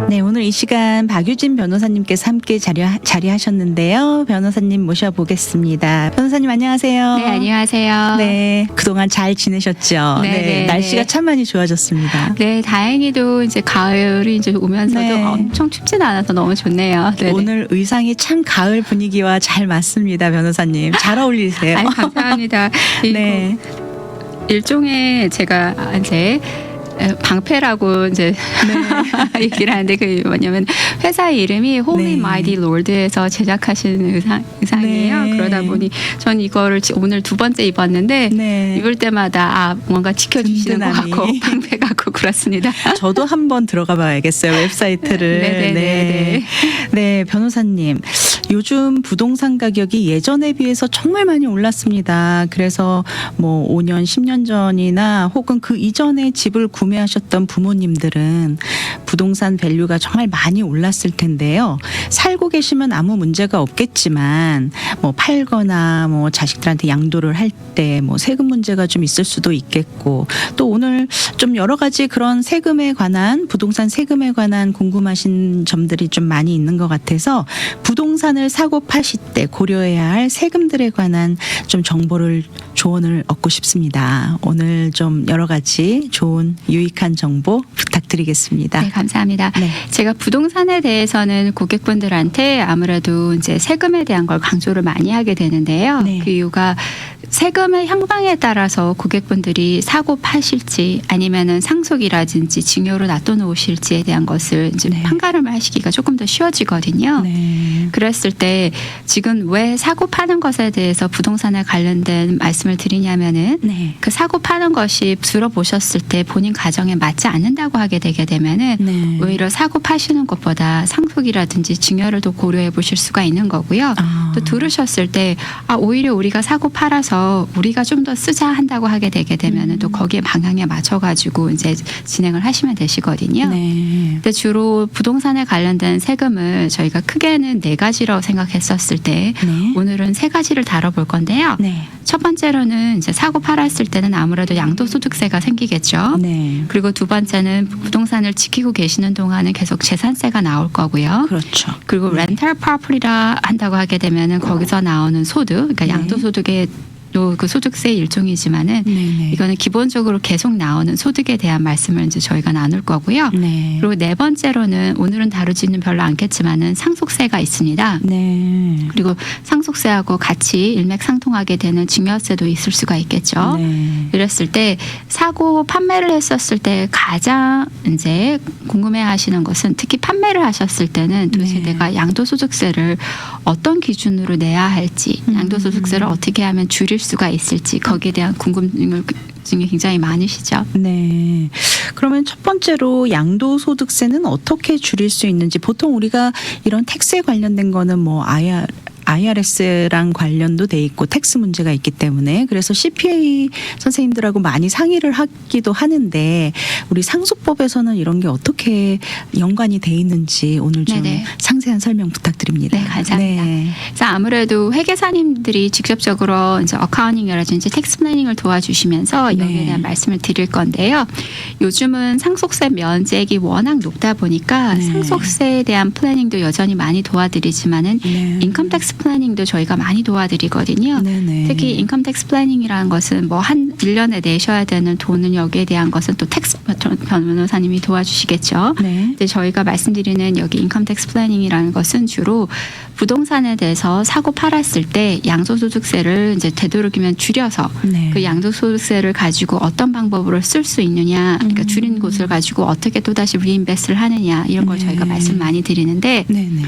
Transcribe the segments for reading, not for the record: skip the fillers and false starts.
네, 오늘 이 시간 박유진 변호사님께서 함께 자리하셨는데요. 변호사님 모셔보겠습니다. 변호사님 안녕하세요. 네, 안녕하세요. 네, 그동안 잘 지내셨죠? 네, 날씨가 참 많이 좋아졌습니다. 네, 다행히도 이제 가을이 이제 오면서도 네. 엄청 춥진 않아서 너무 좋네요. 네네. 오늘 의상이 참 가을 분위기와 잘 맞습니다, 변호사님. 잘 어울리세요. 아유, 감사합니다. 네. 일종의 제가 이제 방패라고 이제 얘기를 하는데 그게 뭐냐면 회사 이름이 Holy 네. Mighty Lord에서 제작하신 의상이에요. 네. 그러다 보니 전 이거를 오늘 두 번째 입었는데 네. 입을 때마다 뭔가 지켜주시는 든든함이. 것 같고 방패 같고 그렇습니다. 저도 한번 들어가 봐야겠어요, 웹사이트를. 네네네. 네, 변호사님. 요즘 부동산 가격이 예전에 비해서 정말 많이 올랐습니다. 그래서 뭐 5년, 10년 전이나 혹은 그 이전에 집을 구매하셨던 부모님들은 부동산 밸류가 정말 많이 올랐을 텐데요. 살고 계시면 아무 문제가 없겠지만 뭐 팔거나 뭐 자식들한테 양도를 할 때 뭐 세금 문제가 좀 있을 수도 있겠고 또 오늘 좀 여러 가지 그런 세금에 관한 부동산 세금에 관한 궁금하신 점들이 좀 많이 있는 것 같아서 부동산을 사고 파실 때 고려해야 할 세금들에 관한 좀 정보를 조언을 얻고 싶습니다. 오늘 좀 여러 가지 좋은 유익한 정보 부탁드리겠습니다. 네, 감사합니다. 네. 제가 부동산에 대해서는 고객분들한테 아무래도 이제 세금에 대한 걸 강조를 많이 하게 되는데요. 네. 그 이유가 세금의 향방에 따라서 고객분들이 사고 파실지 아니면은 상속이라든지 증여로 놔둬놓으실지에 대한 것을 이제 네. 판가름을 하시기가 조금 더 쉬워지거든요. 네. 그랬을 때 지금 왜 사고 파는 것에 대해서 부동산에 관련된 말씀을 드리냐면은 네. 그 사고 파는 것이 들어보셨을 때 본인 가정에 맞지 않는다고 하게 되게 되면은 네. 오히려 사고 파시는 것보다 상속이라든지 증여를 더 고려해 보실 수가 있는 거고요. 아. 또 들으셨을 때 오히려 우리가 사고 팔아서 우리가 좀 더 쓰자 한다고 하게 되게 되면은 또 거기에 방향에 맞춰 가지고 이제 진행을 하시면 되시거든요. 네. 근데 주로 부동산에 관련된 세금을 저희가 크게는 네 가지라고 생각했었을 때 네. 오늘은 세 가지를 다뤄볼 건데요. 네. 첫 번째로는 이제 사고 팔았을 때는 아무래도 양도소득세가 생기겠죠. 네. 그리고 두 번째는 부동산을 지키고 계시는 동안은 계속 재산세가 나올 거고요. 그렇죠. 그리고 렌탈 프로퍼티라 한다고 하게 되면은 거기서 나오는 소득, 그러니까 네. 양도소득의 또 그 소득세의 일종이지만은 네네. 이거는 기본적으로 계속 나오는 소득에 대한 말씀을 이제 저희가 나눌 거고요. 네. 그리고 네 번째로는 오늘은 다루지는 별로 않겠지만은 상속세가 있습니다. 네. 그리고 상속세하고 같이 일맥상통하게 되는 증여세도 있을 수가 있겠죠. 네. 이랬을 때 사고 판매를 했었을 때 가장 이제 궁금해하시는 것은 특히 판매를 하셨을 때는 도대체 네. 내가 양도소득세를 어떤 기준으로 내야 할지, 양도소득세를 어떻게 하면 줄일 수가 있을지 거기에 대한 궁금증이 굉장히 많으시죠. 네. 그러면 첫 번째로 양도소득세는 어떻게 줄일 수 있는지 보통 우리가 이런 텍스에 관련된 거는 뭐 IRS랑 관련도 돼 있고 텍스 문제가 있기 때문에 그래서 CPA 선생님들하고 많이 상의를 하기도 하는데 우리 상속법에서는 이런 게 어떻게 연관이 돼 있는지 오늘 좀 네네. 상세한 설명 부탁드립니다. 네, 감사합니다. 네. 그래서 아무래도 회계사님들이 직접적으로 이제 어카운팅이라든지 텍스 플래닝을 도와주시면서 여기에 네. 대한 말씀을 드릴 건데요. 요즘은 상속세 면책이 워낙 높다 보니까 네. 상속세에 대한 플래닝도 여전히 많이 도와드리지만은 네. 인컴 텍스 플래닝도 저희가 많이 도와드리거든요. 네네. 특히 인컴 텍스 플래닝이라는 것은 뭐 한 1년에 내셔야 되는 돈은 여기에 대한 것은 또 텍스 변호사님이 도와주시겠죠. 네. 근데 저희가 말씀드리는 여기 인컴 텍스 플래닝이라는 것은 주로 부동산에 대해서 사고 팔았을 때 양도소득세를 이제 되도록이면 줄여서 네. 그 양도소득세를 가지고 어떤 방법으로 쓸 수 있느냐, 그러니까 줄인 곳을 가지고 어떻게 또다시 리인베스트를 하느냐 이런 걸 네. 저희가 말씀 많이 드리는데 네네.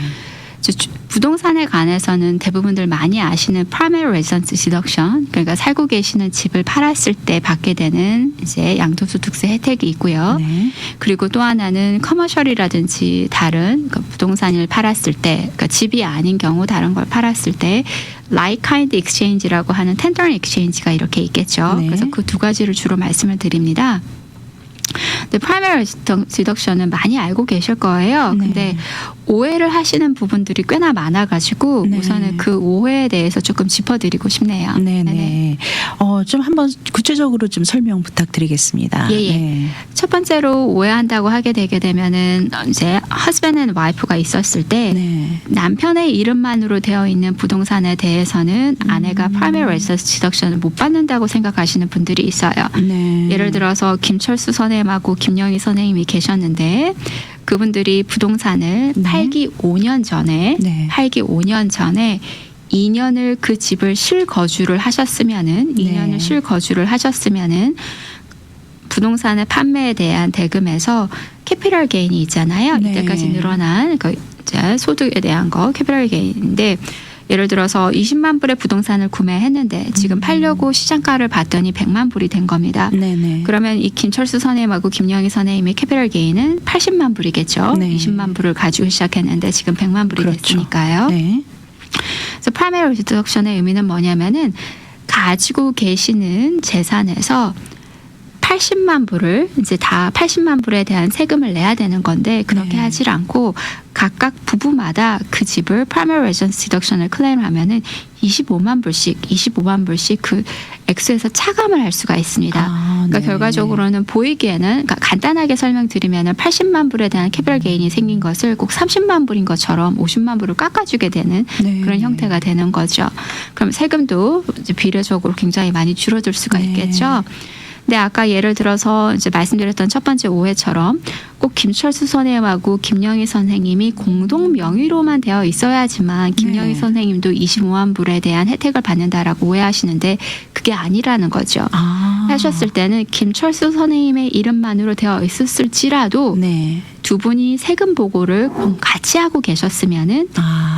부동산에 관해서는 대부분들 많이 아시는 primary residence deduction, 그러니까 살고 계시는 집을 팔았을 때 받게 되는 이제 양도소득세 혜택이 있고요. 네. 그리고 또 하나는 커머셜이라든지 다른 그 부동산을 팔았을 때, 그러니까 집이 아닌 경우 다른 걸 팔았을 때 like kind exchange라고 하는 tender exchange가 이렇게 있겠죠. 네. 그래서 그 두 가지를 주로 말씀을 드립니다. 근데 프라이머리 디덕션은 많이 알고 계실 거예요. 네. 근데 오해를 하시는 부분들이 꽤나 많아가지고 네. 우선은 그 오해에 대해서 조금 짚어드리고 싶네요. 네네. 좀 한번 구체적으로 좀 설명 부탁드리겠습니다. 예, 예. 네. 첫 번째로 오해한다고 하게 되게 되면은 이제 husband and wife가 있었을 때 네. 남편의 이름만으로 되어 있는 부동산에 대해서는 아내가 primary residence deduction을 못 받는다고 생각하시는 분들이 있어요. 네. 예를 들어서 김철수 선생님하고 김영희 선생님이 계셨는데 그분들이 부동산을 네. 팔기 5년 전에 네. 2년을 그 집을 실거주를 하셨으면은 네. 2년을 실거주를 하셨으면은 부동산의 판매에 대한 대금에서 캐피럴 게인이 있잖아요. 네. 이때까지 늘어난 그 이제 소득에 대한 거 캐피럴 게인인데 예를 들어서 20만 불의 부동산을 구매했는데 지금 팔려고 시장가를 봤더니 100만 불이 된 겁니다. 네네. 그러면 이 김철수 선생님하고 김영희 선생님의 캐피럴 게인은 80만 불이겠죠. 네. 20만 불을 가지고 시작했는데 지금 100만 불이 그렇죠. 됐으니까요. 네. 그래서 프라이머리 디덕션의 의미는 뭐냐면은 가지고 계시는 재산에서 80만 불을 이제 다 80만 불에 대한 세금을 내야 되는 건데 그렇게 네. 하질 않고 각각 부부마다 그 집을 primary residence deduction을 클레임하면은 25만 불씩 그 액수에서 차감을 할 수가 있습니다. 그러니까 네. 결과적으로는 보이기에는 그러니까 간단하게 설명드리면은 80만 불에 대한 캐피럴 게인이 생긴 것을 꼭 30만 불인 것처럼 50만 불을 깎아주게 되는 네. 그런 형태가 되는 거죠. 그럼 세금도 이제 비례적으로 굉장히 많이 줄어들 수가 네. 있겠죠. 근데 아까 예를 들어서 이제 말씀드렸던 첫 번째 오해처럼 꼭 김철수 선생님하고 김영희 선생님이 공동 명의로만 되어 있어야지만 김영희 네. 선생님도 25만 불에 대한 혜택을 받는다라고 오해하시는데 그게 아니라는 거죠. 하셨을 때는 김철수 선생님의 이름만으로 되어 있었을지라도 네. 두 분이 세금 보고를 같이 하고 계셨으면은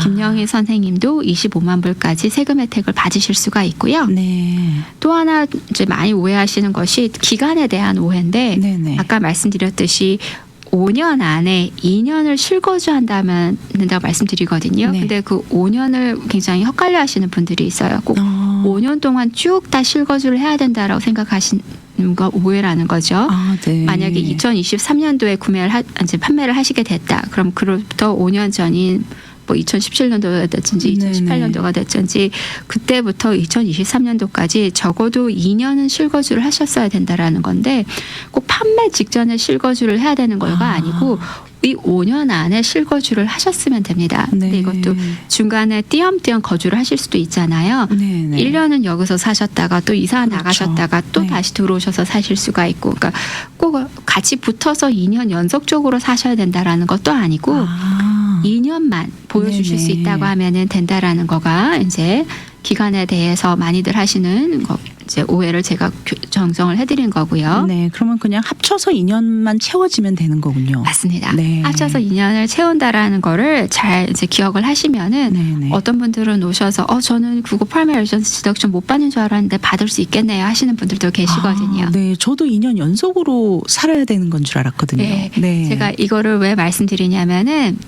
김영희 선생님도 25만 불까지 세금 혜택을 받으실 수가 있고요. 네. 또 하나 이제 많이 오해하시는 것이 기간에 대한 오해인데 네네. 아까 말씀드렸듯이 5년 안에 2년을 실거주한다면 된다고 말씀드리거든요. 네. 근데 그 5년을 굉장히 헷갈려 하시는 분들이 있어요. 꼭 5년 동안 쭉 다 실거주를 해야 된다라고 생각하시는 거 오해라는 거죠. 네. 만약에 2023년도에 이제 판매를 하시게 됐다. 그럼 그로부터 5년 전인 뭐 2017년도가 됐든지 네네. 2018년도가 됐든지 그때부터 2023년도까지 적어도 2년은 실거주를 하셨어야 된다라는 건데 꼭 판매 직전에 실거주를 해야 되는 거가 아니고 이 5년 안에 실거주를 하셨으면 됩니다. 근데 네. 이것도 중간에 띄엄띄엄 거주를 하실 수도 있잖아요. 네네. 1년은 여기서 사셨다가 또 이사 그렇죠. 나가셨다가 또 네. 다시 들어오셔서 사실 수가 있고 그러니까 꼭 같이 붙어서 2년 연속적으로 사셔야 된다라는 것도 아니고 2년만 보여주실 수 네네. 있다고 하면은 된다라는 거가 이제 기간에 대해서 많이들 하시는 거 이제 오해를 제가 정정을 해드린 거고요. 네. 그러면 그냥 합쳐서 2년만 채워지면 되는 거군요. 맞습니다. 네. 합쳐서 2년을 채운다라는 거를 잘 이제 기억을 하시면은 네네. 어떤 분들은 오셔서 저는 그거 프라이머리 레지던스 디덕션 못 받는 줄 알았는데 받을 수 있겠네요 하시는 분들도 계시거든요. 네. 저도 2년 연속으로 살아야 되는 건 줄 알았거든요. 네. 제가 이거를 왜 말씀드리냐면은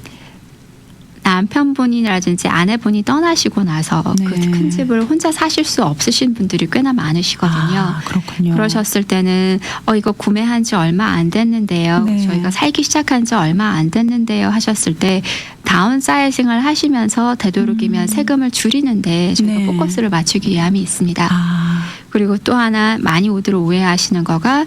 남편분이라든지 아내분이 떠나시고 나서 네. 그 큰 집을 혼자 사실 수 없으신 분들이 꽤나 많으시거든요. 그렇군요. 그러셨을 때는 이거 구매한 지 얼마 안 됐는데요. 네. 저희가 살기 시작한 지 얼마 안 됐는데요 하셨을 때 다운사이징을 하시면서 되도록이면 세금을 줄이는데 저희가 네. 포커스를 맞추기 위함이 있습니다. 그리고 또 하나 많이 오해하시는 거가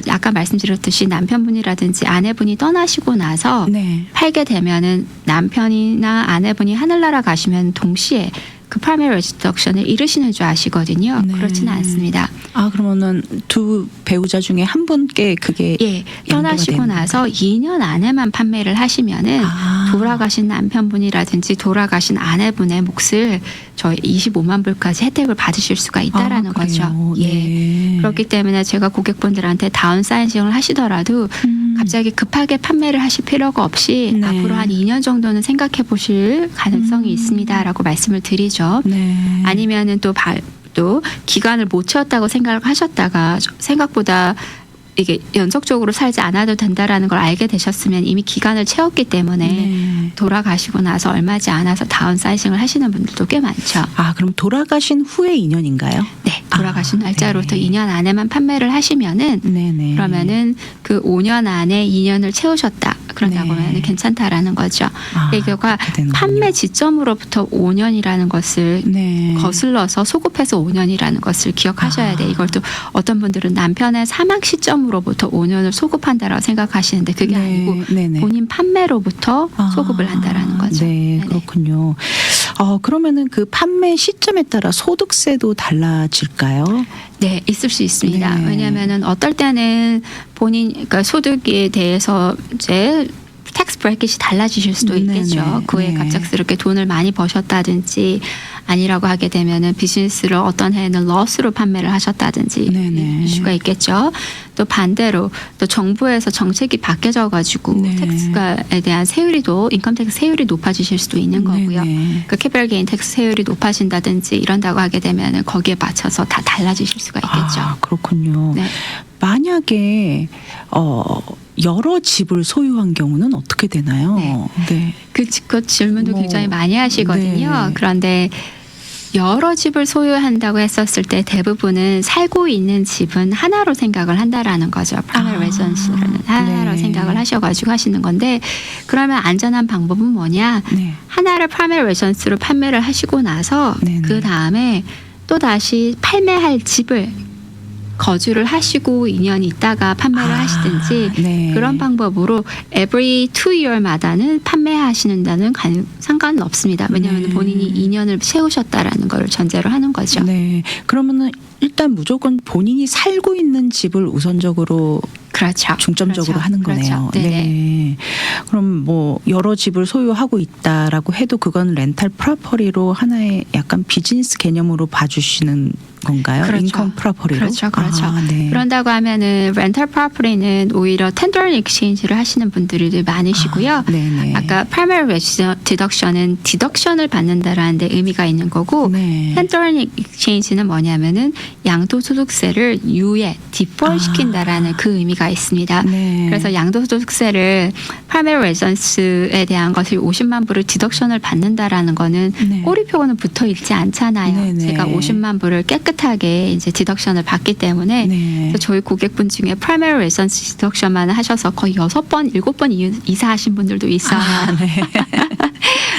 아까 말씀드렸듯이 남편분이라든지 아내분이 떠나시고 나서 네. 팔게 되면은 남편이나 아내분이 하늘나라 가시면 동시에 그 프라이머리 디덕션을 잃으시는 줄 아시거든요. 네. 그렇지는 않습니다. 그러면은 두 배우자 중에 한 분께 그게 예, 떠나시고 되는 나서 2년 안에만 판매를 하시면은 돌아가신 남편분이라든지 돌아가신 아내분의 몫을 저희 25만 불까지 혜택을 받으실 수가 있다라는 거죠. 예. 네. 그렇기 때문에 제가 고객분들한테 다운사이징을 하시더라도 갑자기 급하게 판매를 하실 필요가 없이 네. 앞으로 한 2년 정도는 생각해 보실 가능성이 있습니다라고 말씀을 드리죠. 네. 아니면은 또 기간을 못 채웠다고 생각을 하셨다가 생각보다 이게 연속적으로 살지 않아도 된다라는 걸 알게 되셨으면 이미 기간을 채웠기 때문에 네. 돌아가시고 나서 얼마지 않아서 다운사이징을 하시는 분들도 꽤 많죠. 아, 그럼 돌아가신 후에 2년인가요? 네, 돌아가신 날짜로부터 네. 2년 안에만 판매를 하시면은 네네. 그러면은 그 5년 안에 2년을 채우셨다. 그런다고 네. 하면 괜찮다라는 거죠. 아, 이거가 그렇게 되는군요. 판매 지점으로부터 5년이라는 것을 네. 거슬러서 소급해서 5년이라는 것을 기억하셔야 돼. 이걸 또 어떤 분들은 남편의 사망 시점으로부터 5년을 소급한다라고 생각하시는데 그게 네, 아니고 네네. 본인 판매로부터 소급을 한다라는 거죠. 네, 네네. 그렇군요. 그러면은 그 판매 시점에 따라 소득세도 달라질까요? 네, 있을 수 있습니다. 네. 왜냐하면은 어떨 때는 본인 그러니까 소득에 대해서 이제 텍스 브래킷이 달라지실 수도 네네. 있겠죠. 그 외에 네. 갑작스럽게 돈을 많이 버셨다든지 아니라고 하게 되면은 비즈니스를 어떤 해에는 러스로 판매를 하셨다든지 네네. 이슈가 있겠죠. 또 반대로 또 정부에서 정책이 바뀌어져 가지고 네. 텍스에 대한 세율이도 인컴 텍스 세율이 높아지실 수도 있는 거고요. 네네. 그 캐피털 게인 텍스 세율이 높아진다든지 이런다고 하게 되면은 거기에 맞춰서 다 달라지실 수가 있겠죠. 아, 그렇군요. 네. 만약에 여러 집을 소유한 경우는 어떻게 되나요? 네. 그 질문도 뭐, 굉장히 많이 하시거든요. 네. 그런데 여러 집을 소유한다고 했었을 때 대부분은 살고 있는 집은 하나로 생각을 한다라는 거죠. 프라이머리 레지던스는 하나로 네. 생각을 하셔가지고 하시는 건데 그러면 안전한 방법은 뭐냐? 네. 하나를 프라이머리 레지던스로 판매를 하시고 나서 네네. 그 다음에 또 다시 판매할 집을 거주를 하시고 2년 있다가 판매를 하시든지 네. 그런 방법으로 every 2year마다는 판매하시는다는 상관은 없습니다. 왜냐하면 네. 본인이 2년을 채우셨다라는 걸 전제로 하는 거죠. 네. 그러면은 일단 무조건 본인이 살고 있는 집을 우선적으로 그렇죠. 중점적으로 그렇죠. 하는 거네요. 그렇죠. 네네. 네. 그럼 뭐 여러 집을 소유하고 있다라고 해도 그건 렌탈 프로퍼리로 하나의 약간 비즈니스 개념으로 봐주시는 건가요? 그렇죠. 인컴 프로퍼리로? 그렇죠, 그렇죠. 아, 네. 그런다고 하면은 렌탈 프로퍼리는 오히려 텐더런 익스체인지를 하시는 분들이 많으시고요. 네네. 아까 프라이머리 디덕션은 디덕션을 받는다라는 데 의미가 있는 거고 네. 텐더런 익스체인지는 뭐냐면은 양도소득세를 유예, 디폴 시킨다라는 그 의미가 있습니다. 네. 그래서 양도소득세를 프라이머리 레지던스에 대한 것을 50만 불을 디덕션을 받는다라는 거는 네. 꼬리표는 붙어 있지 않잖아요. 네네. 제가 50만 불을 깨끗하게 이제 디덕션을 받기 때문에 네. 그래서 저희 고객분 중에 프라이머리 레지던스 디덕션만 하셔서 거의 6번, 7번 이사하신 분들도 있어요. 네.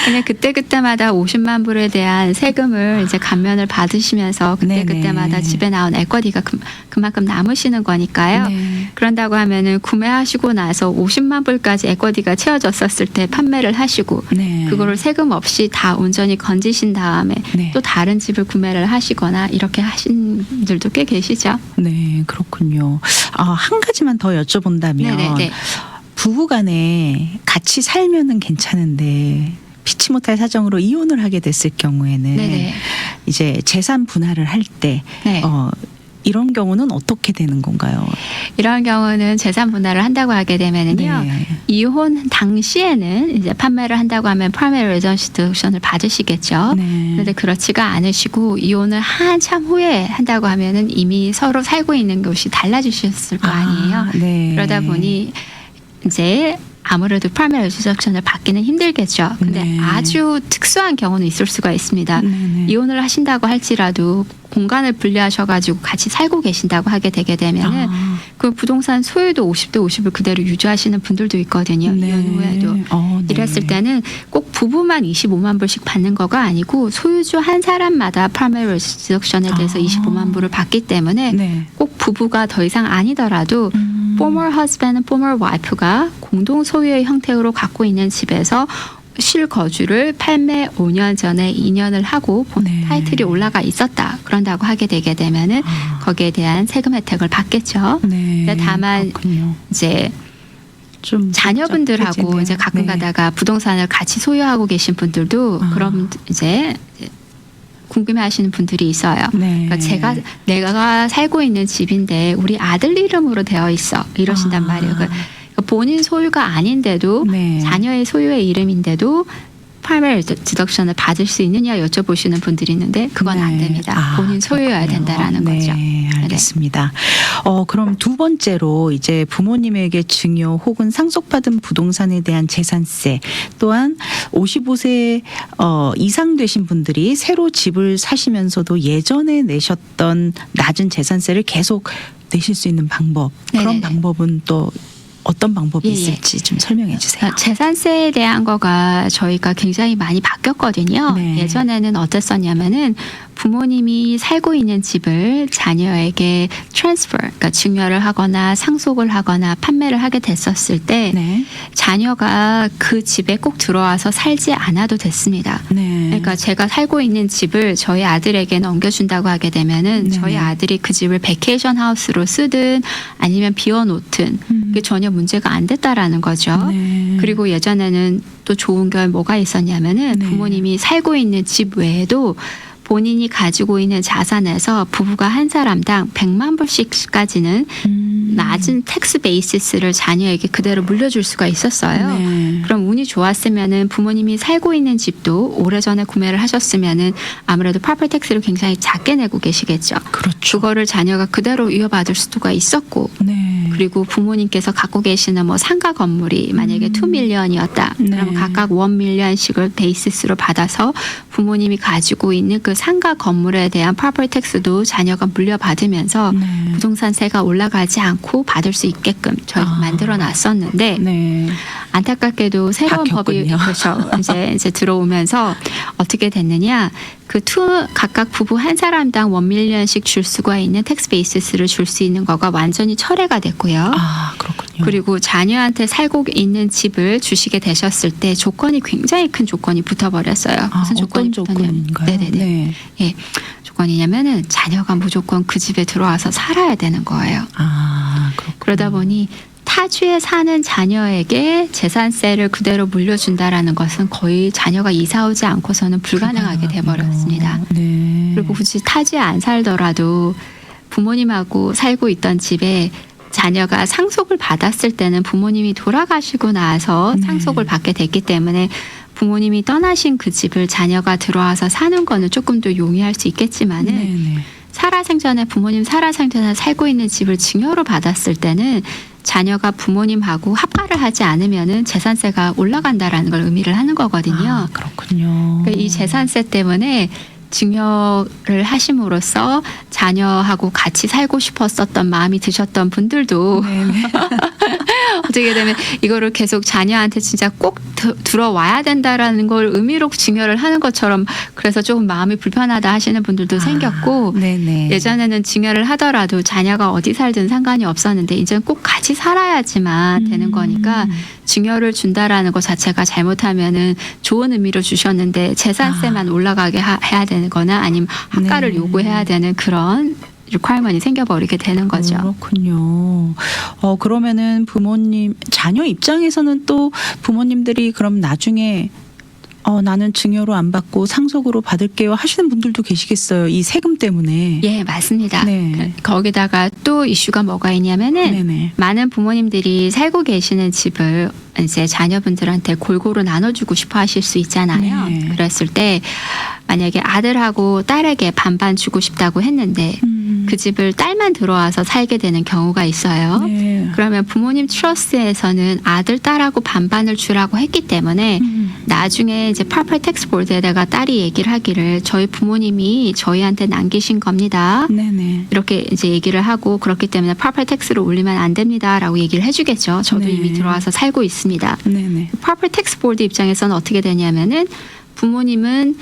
그냥 그때마다 50만 불에 대한 세금을 이제 감면을 받으시면서 네네. 그때마다 집에 나온 에쿼티가 그만큼 남으시는 거니까요. 네. 그런다고 하면은 구매하시고 나서 50만 불까지 에쿼티가 채워졌었을 때 판매를 하시고 네. 그거를 세금 없이 다 온전히 건지신 다음에 네. 또 다른 집을 구매를 하시거나 이렇게 하신 분들도 꽤 계시죠. 네, 그렇군요. 한 가지만 더 여쭤본다면 네네네. 부부간에 같이 살면은 괜찮은데 피치 못할 사정으로 이혼을 하게 됐을 경우에는 네네. 이제 재산 분할을 할 때 네. 이런 경우는 어떻게 되는 건가요? 이런 경우는 재산 분할을 한다고 하게 되면은요. 네. 이혼 당시에는 이제 판매를 한다고 하면 프라이머리 레지던스 디덕션을 받으시겠죠. 네. 그런데 그렇지가 않으시고 이혼을 한참 후에 한다고 하면은 이미 서로 살고 있는 곳이 달라지셨을 거 아니에요. 네. 그러다 보니 이제 아무래도 프라이머리 디덕션을 받기는 힘들겠죠. 근데 네. 아주 특수한 경우는 있을 수가 있습니다. 네네. 이혼을 하신다고 할지라도 공간을 분리하셔가지고 같이 살고 계신다고 하게 되게 되면은 그 부동산 소유도 50대 50을 그대로 유지하시는 분들도 있거든요. 네. 이혼 후에도. 네. 이랬을 때는 꼭 부부만 25만 불씩 받는 거가 아니고 소유주 한 사람마다 프라이머리 디덕션에 대해서 25만 불을 받기 때문에 네. 꼭 부부가 더 이상 아니더라도 former husband, former wife가 공동 소유의 형태로 갖고 있는 집에서 실거주를 판매 5년 전에 2년을 하고 네. 타이틀이 올라가 있었다. 그런다고 하게 되게 되면은 거기에 대한 세금 혜택을 받겠죠. 네. 근데 다만 그렇군요. 이제 좀 자녀분들하고 복잡해지네요. 이제 가끔 네. 가다가 부동산을 같이 소유하고 계신 분들도 그럼 이제 궁금해하시는 분들이 있어요. 네. 그러니까 내가 살고 있는 집인데 우리 아들 이름으로 되어 있어 이러신단 말이에요. 그러니까 본인 소유가 아닌데도 네. 자녀의 소유의 이름인데도 프라이머리 디덕션을 받을 수 있느냐 여쭤보시는 분들이 있는데 그건 안 네. 됩니다. 본인 소유여야 그렇군요. 된다라는 거죠. 네, 알겠습니다. 그럼 두 번째로 이제 부모님에게 증여 혹은 상속받은 부동산에 대한 재산세, 또한 55세 이상 되신 분들이 새로 집을 사시면서도 예전에 내셨던 낮은 재산세를 계속 내실 수 있는 방법, 그런 네네네. 방법은 또 어떤 방법이 예, 예. 있을지 좀 설명해 주세요. 재산세에 대한 거가 저희가 굉장히 많이 바뀌었거든요. 네. 예전에는 어땠었냐면은 부모님이 살고 있는 집을 자녀에게 트랜스퍼, 그러니까 증여를 하거나 상속을 하거나 판매를 하게 됐었을 때 네. 자녀가 그 집에 꼭 들어와서 살지 않아도 됐습니다. 네. 그러니까 제가 살고 있는 집을 저희 아들에게 넘겨준다고 하게 되면은 네네. 저희 아들이 그 집을 베케이션 하우스로 쓰든 아니면 비워놓든 그게 전혀 문제가 안 됐다라는 거죠. 네. 그리고 예전에는 또 좋은 게 뭐가 있었냐면은 네. 부모님이 살고 있는 집 외에도 본인이 가지고 있는 자산에서 부부가 한 사람당 100만 불씩까지는 낮은 텍스 베이시스를 자녀에게 그대로 물려줄 수가 있었어요. 네. 그럼 운이 좋았으면은 부모님이 살고 있는 집도 오래전에 구매를 하셨으면은 아무래도 프로퍼티 텍스를 굉장히 작게 내고 계시겠죠. 그렇죠. 그거를 자녀가 그대로 이어받을 수가 있었고, 네. 그리고 부모님께서 갖고 계시는 뭐 상가 건물이 만약에 2밀리언이었다. 네. 그러면 각각 1밀리언씩을 베이시스로 받아서 부모님이 가지고 있는 그 상가 건물에 대한 프로퍼티 텍스도 자녀가 물려받으면서 네. 부동산세가 올라가지 않고 받을 수 있게끔 저희가 만들어 놨었는데 네. 안타깝게도 새로운 법이 바뀌었군요. 그렇죠. 이제 들어오면서 어떻게 됐느냐? 그 각각 부부 한 사람당 1밀리언씩 줄 수가 있는 텍스 베이시스를 줄 수 있는 거가 완전히 철회가 됐고요. 아, 그렇군요. 그리고 자녀한테 살고 있는 집을 주시게 되셨을 때 조건이 굉장히 큰 조건이 붙어버렸어요. 무슨 조건이 어떤 조건인가요? 네네네. 네. 예, 조건이냐면은 자녀가 무조건 그 집에 들어와서 살아야 되는 거예요. 아, 그렇군요. 그러다 보니 타주에 사는 자녀에게 재산세를 그대로 물려준다라는 것은 거의 자녀가 이사 오지 않고서는 불가능하게 돼버렸습니다. 네. 그리고 굳이 타지에 안 살더라도 부모님하고 살고 있던 집에 자녀가 상속을 받았을 때는 부모님이 돌아가시고 나서 네. 상속을 받게 됐기 때문에 부모님이 떠나신 그 집을 자녀가 들어와서 사는 거는 조금 더 용이할 수 있겠지만은 네네. 살아생전에 부모님 살아생전에 살고 있는 집을 증여로 받았을 때는 자녀가 부모님하고 합가를 하지 않으면은 재산세가 올라간다라는 걸 의미를 하는 거거든요. 아, 그렇군요. 그러니까 이 재산세 때문에 증여를 하심으로써 자녀하고 같이 살고 싶었었던 마음이 드셨던 분들도 네네. 어떻게 되면 이거를 계속 자녀한테 진짜 꼭 들어와야 된다라는 걸 의미로 증여를 하는 것처럼 그래서 조금 마음이 불편하다 하시는 분들도 생겼고 네네. 예전에는 증여를 하더라도 자녀가 어디 살든 상관이 없었는데 이제는 꼭 같이 살아야지만 되는 거니까 증여를 준다라는 것 자체가 잘못하면은 좋은 의미로 주셨는데 재산세만 올라가게 해야 되는 거나 아니면 합가를 네. 요구해야 되는 그런 리퀘어먼이 생겨버리게 되는 거죠. 그렇군요. 그러면은 부모님, 자녀 입장에서는 또 부모님들이 그럼 나중에 나는 증여로 안 받고 상속으로 받을게요 하시는 분들도 계시겠어요. 이 세금 때문에. 예, 맞습니다. 네. 거기다가 또 이슈가 뭐가 있냐면은 네네. 많은 부모님들이 살고 계시는 집을 이제 자녀분들한테 골고루 나눠주고 싶어 하실 수 있잖아요. 네. 그랬을 때 만약에 아들하고 딸에게 반반 주고 싶다고 했는데 그 집을 딸만 들어와서 살게 되는 경우가 있어요. 네. 그러면 부모님 트러스트에서는 아들, 딸하고 반반을 주라고 했기 때문에 나중에 이제 프로퍼티 텍스 보드에다가 딸이 얘기를 하기를 저희 부모님이 저희한테 남기신 겁니다. 네네. 이렇게 이제 얘기를 하고 그렇기 때문에 프로퍼티 텍스를 올리면 안 됩니다라고 얘기를 해주겠죠. 저도 네. 이미 들어와서 살고 있습니다. 네네. 프로퍼티 텍스 보드 입장에서는 어떻게 되냐면은 부모님은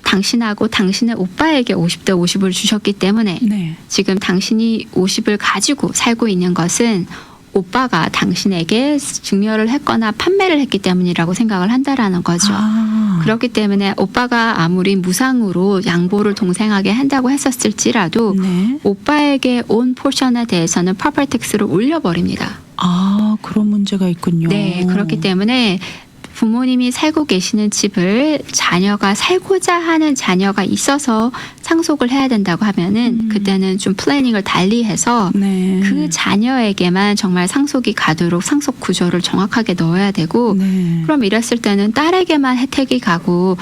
당신하고 당신의 오빠에게 50대 50을 주셨기 때문에 네. 지금 당신이 50을 가지고 살고 있는 것은 오빠가 당신에게 증여를 했거나 판매를 했기 때문이라고 생각을 한다라는 거죠. 아. 그렇기 때문에 오빠가 아무리 무상으로 양보를 동생에게 한다고 했었을지라도 네. 오빠에게 온 포션에 대해서는 프로퍼티 텍스를 올려버립니다. 아, 그런 문제가 있군요. 네, 그렇기 때문에 부모님이 살고 계시는 집을 자녀가 살고자 하는 자녀가 있어서 상속을 해야 된다고 하면은 그때는 좀 플래닝을 달리해서 네. 그 자녀에게만 정말 상속이 가도록 상속 구조를 정확하게 넣어야 되고 네. 그럼 이랬을 때는 딸에게만 혜택이 가고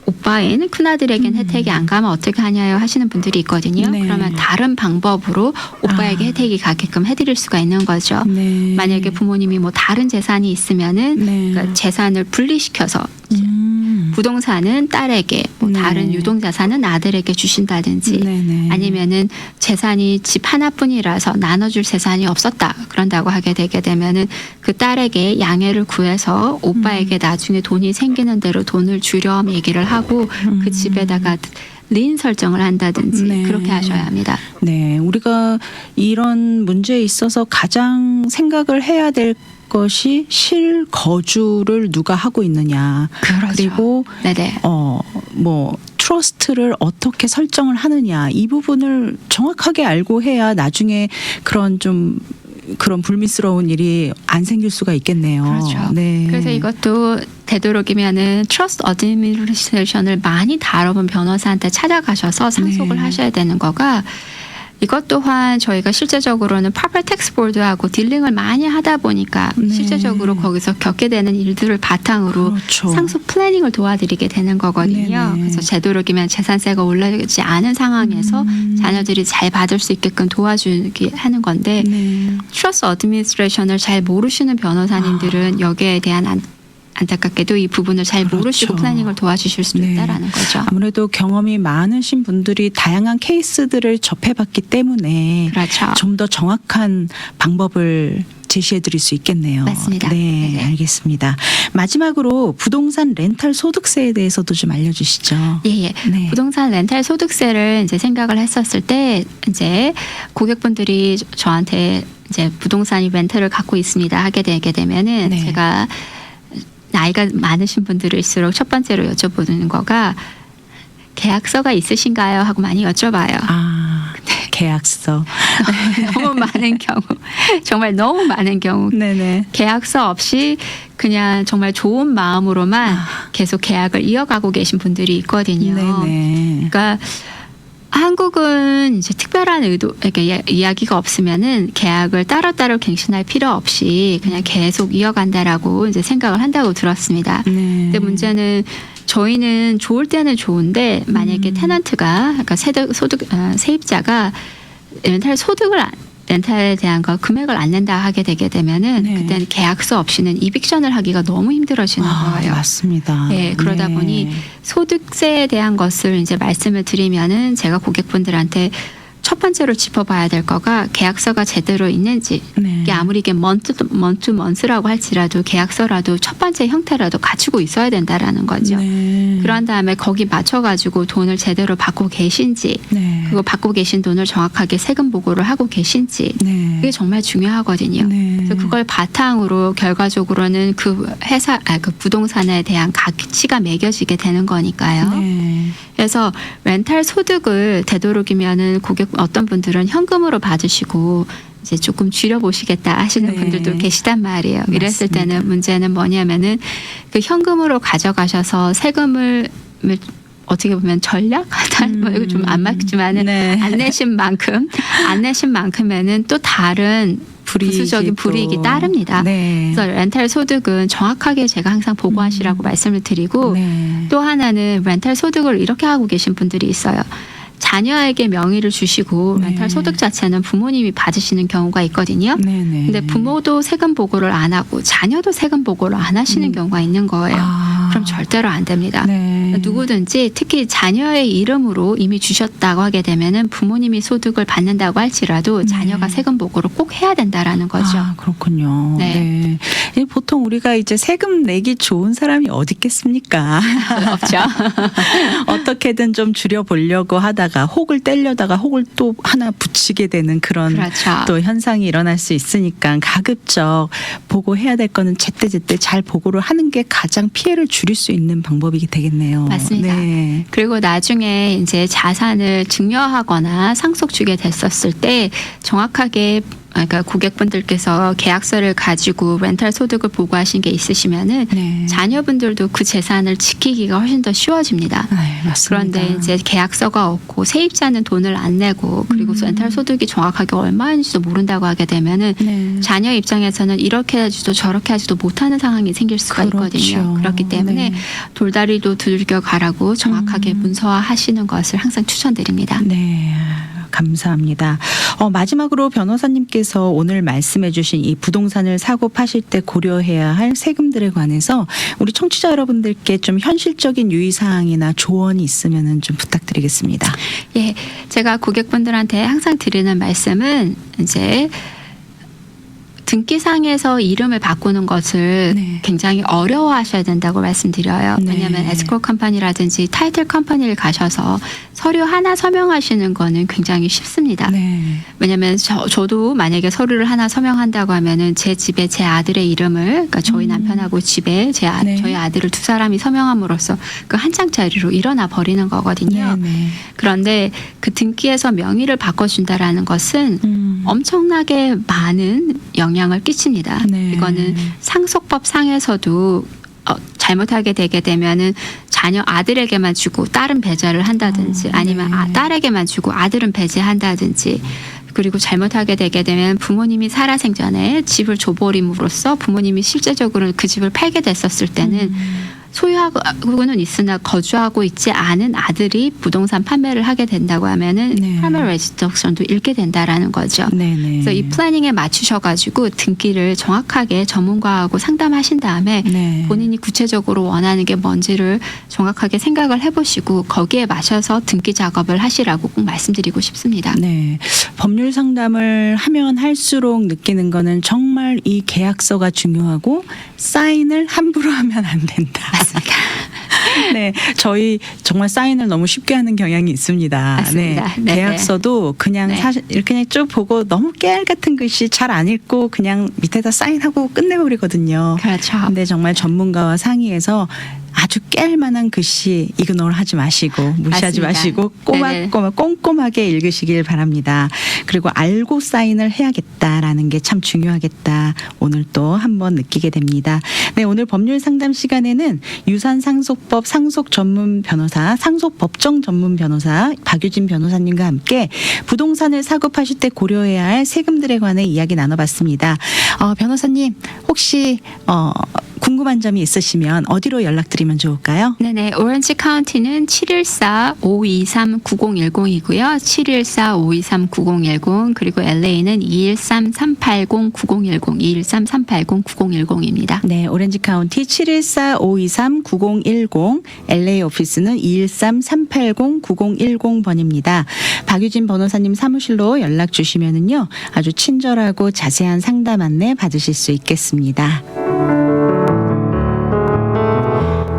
오빠인 큰아들에겐 혜택이 안 가면 어떻게 하냐요 하시는 분들이 있거든요. 네. 그러면 다른 방법으로 오빠에게 혜택이 가게끔 해드릴 수가 있는 거죠. 네. 만약에 부모님이 뭐 다른 재산이 있으면은 네. 그러니까 재산을 분리시켜서 부동산은 딸에게, 뭐 네. 다른 유동자산은 아들에게 주신다든지, 네네. 아니면은 재산이 집 하나뿐이라서 나눠줄 재산이 없었다 그런다고 하게 되게 되면은 그 딸에게 양해를 구해서 오빠에게 나중에 돈이 생기는 대로 돈을 주렴 얘기를 하고 그 집에다가 린 설정을 한다든지 네. 그렇게 하셔야 합니다. 네, 우리가 이런 문제에 있어서 가장 생각을 해야 될 것이 실거주를 누가 하고 있느냐. 그렇죠. 그리고 네네. 뭐 트러스트를 어떻게 설정을 하느냐. 이 부분을 정확하게 알고 해야 나중에 그런 불미스러운 일이 안 생길 수가 있겠네요. 그렇죠. 네. 그래서 이것도 되도록이면은 트러스트 어드미니스트레이션을 많이 다뤄본 변호사한테 찾아가셔서 상속을 네. 하셔야 되는 거가, 이것 또한 저희가 실제적으로는 프로퍼티 텍스 보드하고 딜링을 많이 하다 보니까 네. 실제적으로 거기서 겪게 되는 일들을 바탕으로 그렇죠. 상속 플래닝을 도와드리게 되는 거거든요. 네네. 그래서 되도록이면 재산세가 올라가지 않은 상황에서 자녀들이 잘 받을 수 있게끔 도와주기 하는 건데, 네. 트러스트 어드미니스트레이션을 잘 모르시는 변호사님들은 여기에 대한 안타깝게도 이 부분을 잘 모르시고 그렇죠. 플래닝을 도와주실 수도 네. 있다라는 거죠. 아무래도 경험이 많으신 분들이 다양한 케이스들을 접해봤기 때문에 그렇죠. 좀 더 정확한 방법을 제시해 드릴 수 있겠네요. 맞습니다. 네, 네네. 알겠습니다. 마지막으로 부동산 렌탈 소득세에 대해서도 좀 알려주시죠. 예. 네. 부동산 렌탈 소득세를 이제 생각을 했었을 때 이제 고객분들이 저한테 이제 부동산 렌탈을 갖고 있습니다 하게 되게 되면은 네. 제가 나이가 많으신 분들일수록 첫 번째로 여쭤보는 거가 계약서가 있으신가요 하고 많이 여쭤봐요. 계약서. 너무 많은 경우, 정말 너무 많은 경우 네네. 계약서 없이 그냥 정말 좋은 마음으로만 계속 계약을 이어가고 계신 분들이 있거든요. 네네. 그러니까 한국은 이제 특별한 의도, 이렇게 이야기가 없으면은 계약을 따로따로 갱신할 필요 없이 그냥 계속 이어간다라고 이제 생각을 한다고 들었습니다. 네. 근데 문제는 저희는 좋을 때는 좋은데 만약에 테넌트가, 그러니까 세입자가 렌탈에 대한 거 금액을 안 낸다 하게 되게 되면은 네. 그때는 계약서 없이는 이빅션을 하기가 너무 힘들어지는 거예요. 맞습니다. 네, 그러다 보니 소득세에 대한 것을 이제 말씀을 드리면은 제가 고객분들한테 첫 번째로 짚어봐야 될 거가 계약서가 제대로 있는지. 네. 이게 아무리 이게 먼트라고 할지라도 계약서라도 첫 번째 형태라도 갖추고 있어야 된다라는 거죠. 네. 그런 다음에 거기 맞춰가지고 돈을 제대로 받고 계신지, 네. 그리고 받고 계신 돈을 정확하게 세금 보고를 하고 계신지, 네. 그게 정말 중요하거든요. 네. 그래서 그걸 바탕으로 결과적으로는 그 그 부동산에 대한 가치가 매겨지게 되는 거니까요. 네. 그래서 렌탈 소득을 되도록이면은 어떤 분들은 현금으로 받으시고 이제 조금 줄여보시겠다 하시는 네. 분들도 계시단 말이에요. 이랬을 맞습니다. 때는 문제는 뭐냐면은 그 현금으로 가져가셔서 세금을 어떻게 보면 전략하다, 이거 좀 안 맞지만은 네. 안 내신 만큼에는 또 다른 부수적인 불이익이 따릅니다. 네. 그래서 렌탈 소득은 정확하게 제가 항상 보고하시라고 말씀을 드리고, 네. 또 하나는 렌탈 소득을 이렇게 하고 계신 분들이 있어요. 자녀에게 명의를 주시고 네. 렌탈 소득 자체는 부모님이 받으시는 경우가 있거든요. 네네. 근데 부모도 세금 보고를 안 하고 자녀도 세금 보고를 안 하시는 경우가 있는 거예요. 그럼 절대로 안 됩니다. 네. 누구든지 특히 자녀의 이름으로 이미 주셨다고 하게 되면은 부모님이 소득을 받는다고 할지라도 자녀가 세금 보고를 꼭 해야 된다라는 거죠. 그렇군요. 네. 네. 보통 우리가 이제 세금 내기 좋은 사람이 어디 있겠습니까? 없죠. 어떻게든 좀 줄여보려고 하다가 혹을 떼려다가 혹을 또 하나 붙이게 되는 그런 그렇죠. 또 현상이 일어날 수 있으니까 가급적 보고해야 될 거는 제때제때 잘 보고를 하는 게 가장 피해를 줄일 수 있는 방법이 되겠네요. 맞습니다. 네. 그리고 나중에 이제 자산을 증여하거나 상속 주게 됐었을 때 정확하게 그러니까 고객분들께서 계약서를 가지고 렌탈 소득을 보고하신 게 있으시면은 네. 자녀분들도 그 재산을 지키기가 훨씬 더 쉬워집니다. 네, 맞습니다. 그런데 이제 계약서가 없고 세입자는 돈을 안 내고 그리고 렌탈 소득이 정확하게 얼마인지도 모른다고 하게 되면은 네. 자녀 입장에서는 이렇게 하지도 저렇게 하지도 못하는 상황이 생길 수가 있거든요. 그렇죠. 그렇기 때문에 네. 돌다리도 두들겨 가라고 정확하게 문서화하시는 것을 항상 추천드립니다. 네. 감사합니다. 마지막으로 변호사님께서 오늘 말씀해 주신 이 부동산을 사고 파실 때 고려해야 할 세금들에 관해서 우리 청취자 여러분들께 좀 현실적인 유의사항이나 조언이 있으면 좀 부탁드리겠습니다. 예, 제가 고객분들한테 항상 드리는 말씀은 이제 등기상에서 이름을 바꾸는 것을 네. 굉장히 어려워하셔야 된다고 말씀드려요. 네. 왜냐하면 에스코어 컴퍼니라든지 타이틀 컴퍼니를 가셔서 서류 하나 서명하시는 거는 굉장히 쉽습니다. 네. 왜냐하면 저도 만약에 서류를 하나 서명한다고 하면은 제 집에 제 아들의 이름을, 그러니까 저희 남편하고 집에 네. 저희 아들을 두 사람이 서명함으로써 그 한 장짜리로 일어나 버리는 거거든요. 네. 네. 그런데 그 등기에서 명의를 바꿔준다라는 것은 엄청나게 많은 영향을 끼칩니다. 네. 이거는 상속법 상에서도 잘못하게 되게 되면은 자녀 아들에게만 주고 딸은 배제를 한다든지 아니면 네. 딸에게만 주고 아들은 배제한다든지 그리고 잘못하게 되게 되면 부모님이 살아생전에 집을 줘버림으로써 부모님이 실제적으로 그 집을 팔게 됐었을 때는 소유하고는 있으나 거주하고 있지 않은 아들이 부동산 판매를 하게 된다고 하면은 네. 프라이머리 레지던스도 잃게 된다라는 거죠. 네네. 그래서 이 플래닝에 맞추셔가지고 등기를 정확하게 전문가하고 상담하신 다음에 네. 본인이 구체적으로 원하는 게 뭔지를 정확하게 생각을 해보시고 거기에 맞춰서 등기 작업을 하시라고 꼭 말씀드리고 싶습니다. 네. 법률 상담을 하면 할수록 느끼는 거는 정말 이 계약서가 중요하고 사인을 함부로 하면 안 된다. 맞습니다. 네, 저희 정말 사인을 너무 쉽게 하는 경향이 있습니다. 맞습니다. 네, 네. 계약서도 그냥 네. 사실 이렇게 그냥 쭉 보고 너무 깨알 같은 글씨 잘 안 읽고 그냥 밑에다 사인하고 끝내버리거든요. 그렇죠. 근데 정말 전문가와 상의해서 아주 깰 만한 글씨 이그노를 하지 마시고 무시하지 맞습니다. 마시고 네네. 꼼꼼하게 읽으시길 바랍니다. 그리고 알고 사인을 해야겠다라는 게 참 중요하겠다. 오늘 또 한번 느끼게 됩니다. 네, 오늘 법률 상담 시간에는 유산상속법 상속 전문 변호사, 상속법정 전문 변호사 박유진 변호사님과 함께 부동산을 사고 파실 때 고려해야 할 세금들에 관해 이야기 나눠봤습니다. 변호사님 혹시 궁금한 점이 있으시면 어디로 연락드리면 좋을까요? 네네. 오렌지 카운티는 714-523-9010이고요. 714-523-9010 그리고 LA는 213-380-9010 213-380-9010입니다. 네, 오렌지 카운티 714-523-9010 LA 오피스는 213-380-9010번입니다. 박유진 변호사님 사무실로 연락 주시면은요. 아주 친절하고 자세한 상담 안내 받으실 수 있겠습니다.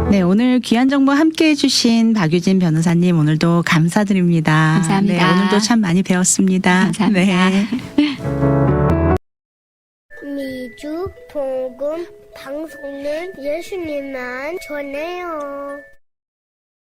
네, 오늘 귀한 정보 함께 해주신 박유진 변호사님 오늘도 감사드립니다. 감사합니다. 네, 오늘도 참 많이 배웠습니다. 감사합니다. 네. 미주 복음 방송은 예수님만 전해요.